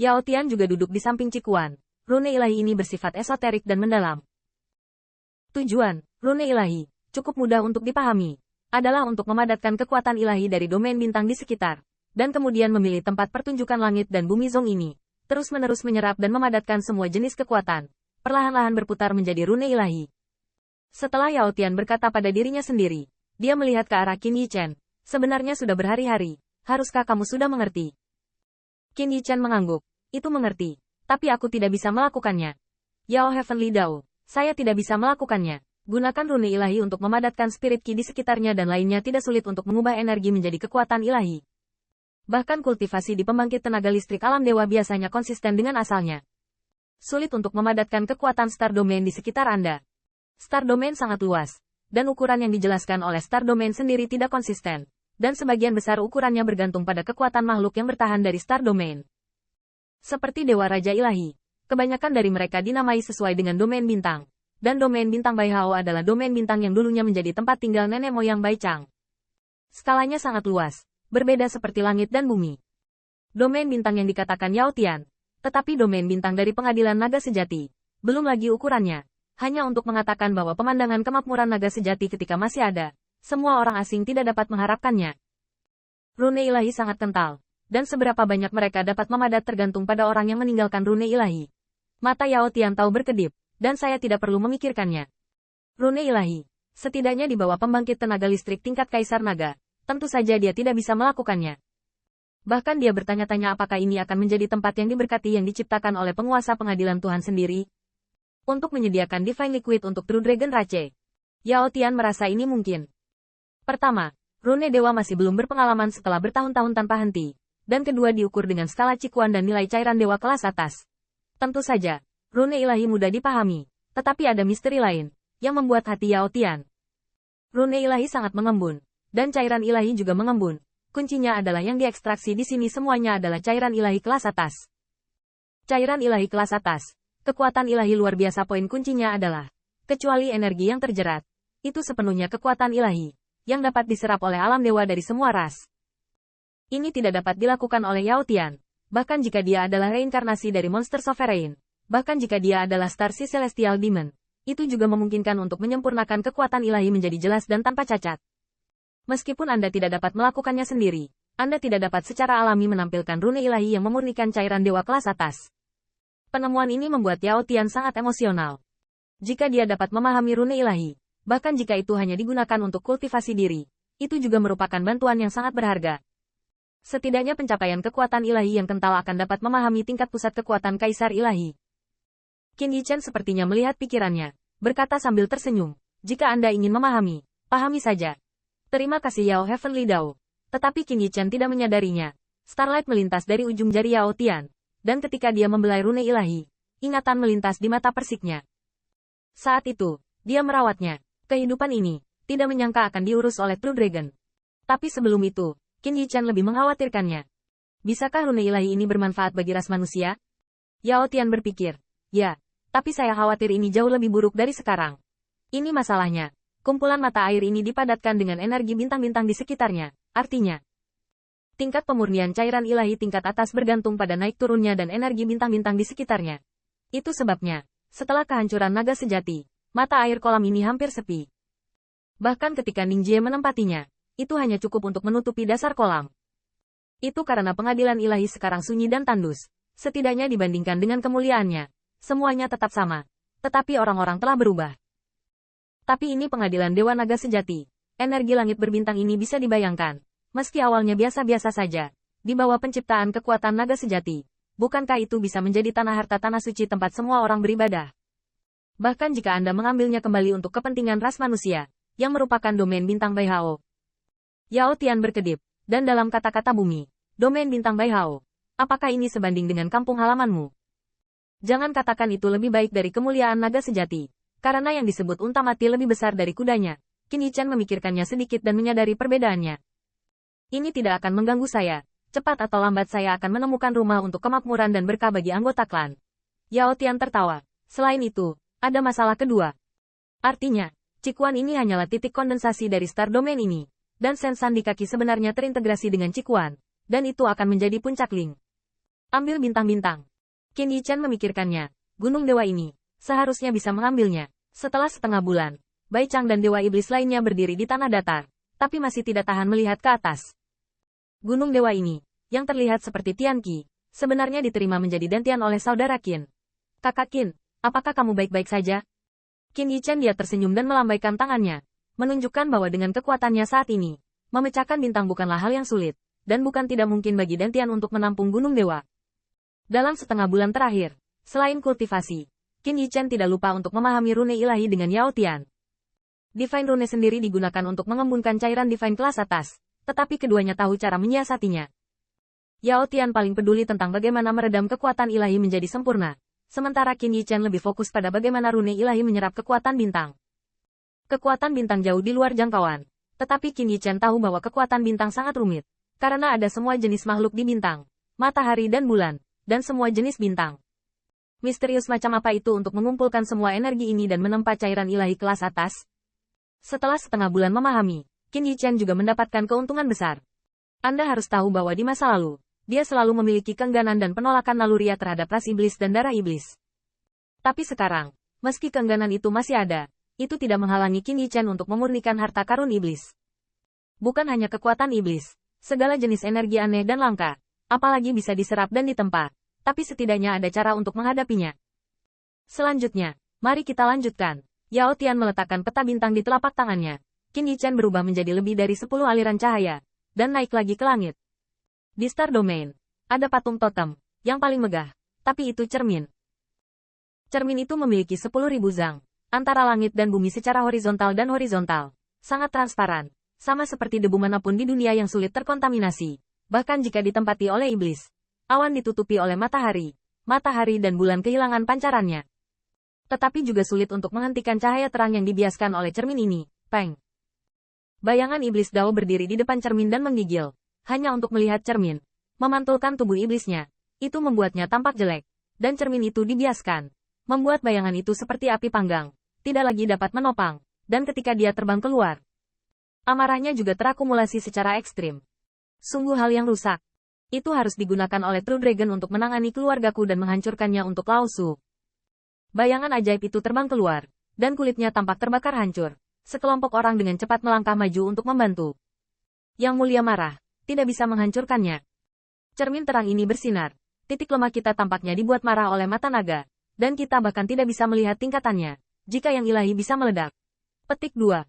Yao Tian juga duduk di samping Cikuan. Rune ilahi ini bersifat esoterik dan mendalam. Tujuan, rune ilahi, cukup mudah untuk dipahami, adalah untuk memadatkan kekuatan ilahi dari domain bintang di sekitar, dan kemudian memilih tempat pertunjukan langit dan bumi Zong ini, terus-menerus menyerap dan memadatkan semua jenis kekuatan, perlahan-lahan berputar menjadi rune ilahi. Setelah Yao Tian berkata pada dirinya sendiri, dia melihat ke arah Qin Yichen. Sebenarnya sudah berhari-hari, haruskah kamu sudah mengerti? Qin Yichen mengangguk, itu mengerti, tapi aku tidak bisa melakukannya. Yao Heavenly Dao, saya tidak bisa melakukannya. Gunakan rune ilahi untuk memadatkan spirit Qi di sekitarnya dan lainnya tidak sulit untuk mengubah energi menjadi kekuatan ilahi. Bahkan kultivasi di pembangkit tenaga listrik alam dewa biasanya konsisten dengan asalnya. Sulit untuk memadatkan kekuatan Star Domain di sekitar Anda. Star Domain sangat luas, dan ukuran yang dijelaskan oleh Star Domain sendiri tidak konsisten, dan sebagian besar ukurannya bergantung pada kekuatan makhluk yang bertahan dari Star Domain. Seperti Dewa Raja Ilahi, kebanyakan dari mereka dinamai sesuai dengan domain bintang, dan domain bintang Bai Hao adalah domain bintang yang dulunya menjadi tempat tinggal nenek moyang Bai Chang. Skalanya sangat luas, berbeda seperti langit dan bumi. Domain bintang yang dikatakan Yao Tian, tetapi domain bintang dari pengadilan naga sejati, belum lagi ukurannya, hanya untuk mengatakan bahwa pemandangan kemakmuran naga sejati ketika masih ada, semua orang asing tidak dapat mengharapkannya. Rune ilahi sangat kental, dan seberapa banyak mereka dapat memadat tergantung pada orang yang meninggalkan rune ilahi. Mata Yao Tian tahu berkedip, dan saya tidak perlu memikirkannya. Rune ilahi, setidaknya di bawah pembangkit tenaga listrik tingkat Kaisar Naga, tentu saja dia tidak bisa melakukannya. Bahkan dia bertanya-tanya apakah ini akan menjadi tempat yang diberkati yang diciptakan oleh penguasa pengadilan Tuhan sendiri. Untuk menyediakan Divine Liquid untuk True Dragon Rache. Yao Tian merasa ini mungkin. Pertama, rune dewa masih belum berpengalaman setelah bertahun-tahun tanpa henti. Dan kedua diukur dengan skala Cikuan dan nilai cairan dewa kelas atas. Tentu saja, rune ilahi mudah dipahami, tetapi ada misteri lain, yang membuat hati Yao Tian. Rune ilahi sangat mengembun, dan cairan ilahi juga mengembun. Kuncinya adalah yang diekstraksi di sini semuanya adalah cairan ilahi kelas atas. Cairan ilahi kelas atas, kekuatan ilahi luar biasa poin kuncinya adalah, kecuali energi yang terjerat, itu sepenuhnya kekuatan ilahi, yang dapat diserap oleh alam dewa dari semua ras. Ini tidak dapat dilakukan oleh Yao Tian, bahkan jika dia adalah reinkarnasi dari monster sovereign, bahkan jika dia adalah Star Sea Celestial Demon, itu juga memungkinkan untuk menyempurnakan kekuatan ilahi menjadi jelas dan tanpa cacat. Meskipun Anda tidak dapat melakukannya sendiri, Anda tidak dapat secara alami menampilkan rune ilahi yang memurnikan cairan dewa kelas atas. Penemuan ini membuat Yao Tian sangat emosional. Jika dia dapat memahami rune ilahi, bahkan jika itu hanya digunakan untuk kultivasi diri, itu juga merupakan bantuan yang sangat berharga. Setidaknya pencapaian kekuatan ilahi yang kental akan dapat memahami tingkat pusat kekuatan Kaisar Ilahi. Qin Yichen sepertinya melihat pikirannya, berkata sambil tersenyum, jika Anda ingin memahami, pahami saja. Terima kasih Yao Heavenly Dao. Tetapi Qin Yichen tidak menyadarinya. Starlight melintas dari ujung jari Yao Tian, dan ketika dia membelai rune ilahi, ingatan melintas di mata persiknya. Saat itu, dia merawatnya. Kehidupan ini, tidak menyangka akan diurus oleh True Dragon. Tapi sebelum itu, Qin Yichen lebih mengkhawatirkannya. Bisakah rune ilahi ini bermanfaat bagi ras manusia? Yao Tian berpikir, ya, tapi saya khawatir ini jauh lebih buruk dari sekarang. Ini masalahnya. Kumpulan mata air ini dipadatkan dengan energi bintang-bintang di sekitarnya, artinya, tingkat pemurnian cairan ilahi tingkat atas bergantung pada naik turunnya dan energi bintang-bintang di sekitarnya. Itu sebabnya, setelah kehancuran naga sejati, mata air kolam ini hampir sepi. Bahkan ketika Ning Jie menempatinya, itu hanya cukup untuk menutupi dasar kolam. Itu karena pengadilan ilahi sekarang sunyi dan tandus. Setidaknya dibandingkan dengan kemuliaannya, semuanya tetap sama. Tetapi orang-orang telah berubah. Tapi ini pengadilan Dewa Naga Sejati. Energi langit berbintang ini bisa dibayangkan. Meski awalnya biasa-biasa saja, di bawah penciptaan kekuatan naga sejati, bukankah itu bisa menjadi tanah harta tanah suci tempat semua orang beribadah? Bahkan jika Anda mengambilnya kembali untuk kepentingan ras manusia, yang merupakan domain bintang Bai Hao. Yao Tian berkedip, dan dalam kata-kata bumi, domain bintang Bai Hao, apakah ini sebanding dengan kampung halamanmu? Jangan katakan itu lebih baik dari kemuliaan naga sejati, karena yang disebut unta mati lebih besar dari kudanya. Qin Yichen memikirkannya sedikit dan menyadari perbedaannya. Ini tidak akan mengganggu saya, cepat atau lambat saya akan menemukan rumah untuk kemakmuran dan berkah bagi anggota klan. Yao Tian tertawa, selain itu, ada masalah kedua. Artinya, Cikuan ini hanyalah titik kondensasi dari Star Domain ini. Dan Sensan di kaki sebenarnya terintegrasi dengan Cikuan, dan itu akan menjadi puncak Ling. Ambil bintang-bintang. Qin Yichen memikirkannya. Gunung dewa ini, seharusnya bisa mengambilnya. Setelah setengah bulan, Bai Chang dan dewa iblis lainnya berdiri di tanah datar, tapi masih tidak tahan melihat ke atas. Gunung dewa ini, yang terlihat seperti Tianqi, sebenarnya diterima menjadi dantian oleh saudara Qin. Kakak Qin, apakah kamu baik-baik saja? Qin Yichen dia tersenyum dan melambaikan tangannya, menunjukkan bahwa dengan kekuatannya saat ini, memecahkan bintang bukanlah hal yang sulit, dan bukan tidak mungkin bagi dantian untuk menampung gunung dewa. Dalam setengah bulan terakhir, selain kultivasi, Qin Yichen tidak lupa untuk memahami rune ilahi dengan Yao Tian. Divine Rune sendiri digunakan untuk mengembunkan cairan Divine kelas atas, tetapi keduanya tahu cara menyiasatinya. Yao Tian paling peduli tentang bagaimana meredam kekuatan ilahi menjadi sempurna, sementara Qin Yichen lebih fokus pada bagaimana rune ilahi menyerap kekuatan bintang. Kekuatan bintang jauh di luar jangkauan, tetapi Qin Yichen tahu bahwa kekuatan bintang sangat rumit, karena ada semua jenis makhluk di bintang, matahari dan bulan, dan semua jenis bintang. Misterius macam apa itu untuk mengumpulkan semua energi ini dan menempa cairan ilahi kelas atas? Setelah setengah bulan memahami, Qin Yichen juga mendapatkan keuntungan besar. Anda harus tahu bahwa di masa lalu, dia selalu memiliki keengganan dan penolakan naluriah terhadap ras iblis dan darah iblis. Tapi sekarang, meski keengganan itu masih ada, itu tidak menghalangi Qin Yichen untuk memurnikan harta karun iblis. Bukan hanya kekuatan iblis, segala jenis energi aneh dan langka, apalagi bisa diserap dan ditempa, tapi setidaknya ada cara untuk menghadapinya. Selanjutnya, mari kita lanjutkan. Yao Tian meletakkan peta bintang di telapak tangannya. Qin Yichen berubah menjadi lebih dari 10 aliran cahaya, dan naik lagi ke langit. Di Star Domain, ada patung totem, yang paling megah, tapi itu cermin. Cermin itu memiliki 10.000 zang, antara langit dan bumi secara horizontal dan horizontal, sangat transparan, sama seperti debu manapun di dunia yang sulit terkontaminasi, bahkan jika ditempati oleh iblis. Awan ditutupi oleh matahari dan bulan kehilangan pancarannya. Tetapi juga sulit untuk menghentikan cahaya terang yang dibiaskan oleh cermin ini. Peng. Bayangan iblis Dao berdiri di depan cermin dan menggigil, hanya untuk melihat cermin, memantulkan tubuh iblisnya. Itu membuatnya tampak jelek, dan cermin itu dibiaskan, membuat bayangan itu seperti api panggang, tidak lagi dapat menopang, dan ketika dia terbang keluar, amarahnya juga terakumulasi secara ekstrim. Sungguh hal yang rusak. Itu harus digunakan oleh True Dragon untuk menangani keluargaku dan menghancurkannya untuk Lao Su. Bayangan ajaib itu terbang keluar, dan kulitnya tampak terbakar hancur. Sekelompok orang dengan cepat melangkah maju untuk membantu. Yang Mulia marah, tidak bisa menghancurkannya. Cermin terang ini bersinar, titik lemah kita tampaknya dibuat marah oleh mata naga, dan kita bahkan tidak bisa melihat tingkatannya, jika yang ilahi bisa meledak. Petik 2.